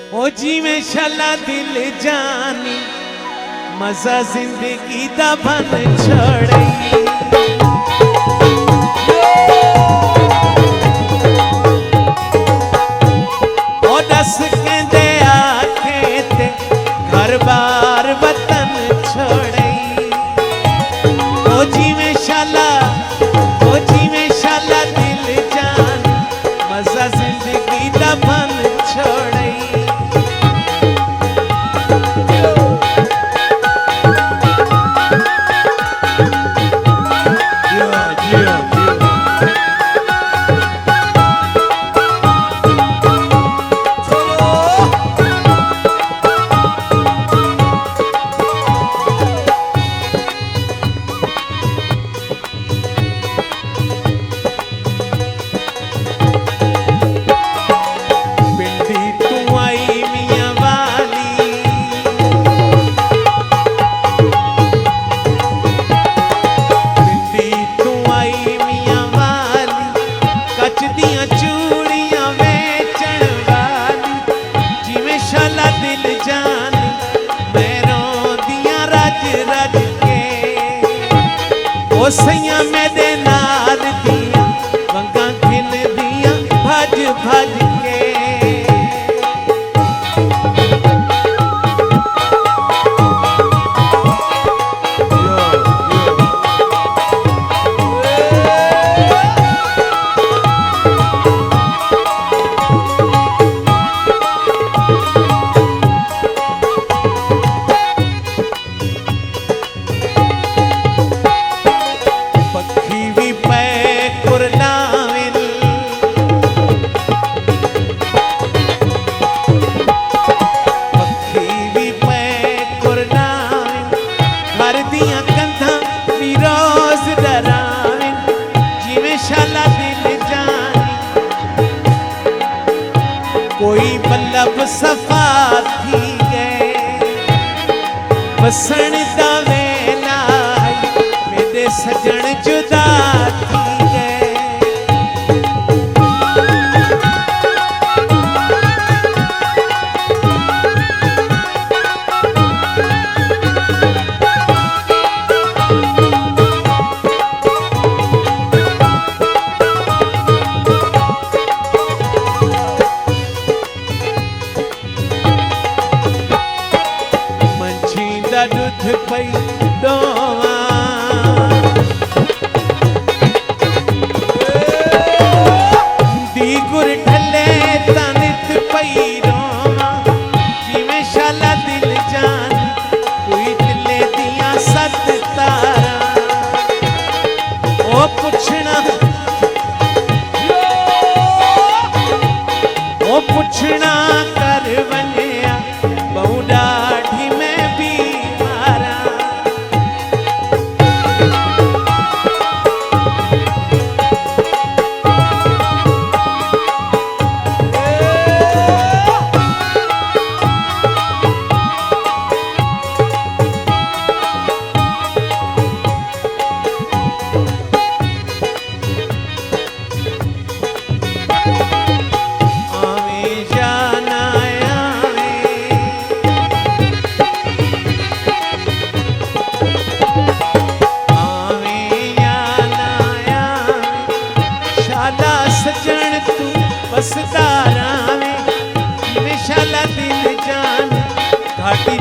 ओ जिवें शाला दिल जानी मजा जिंदगी दा बन छोड़ई। ओ दस कहंदे आखे ते घर बार वतन छोड़ई। ओ जिवें शाला दिल जानी मजा जिंदगी दा बन छोड़ई। ओ सैया मेरे नाल दिया वंगा खिल दिया भज भज के। कोई बल्लभ सफा थी गए वसन दा वेला मेरे सजन जुदा थी गए। दुध पई दोवा दी गुर ढले तनित पई रोवा। जिवें शाला दिल जान कोई दिले दिया सत तारा। ओ पुछना कर वनिया बहु डाढ़ी में भी सजन तू बसदारा में जिवें शाला दिल जान घाटी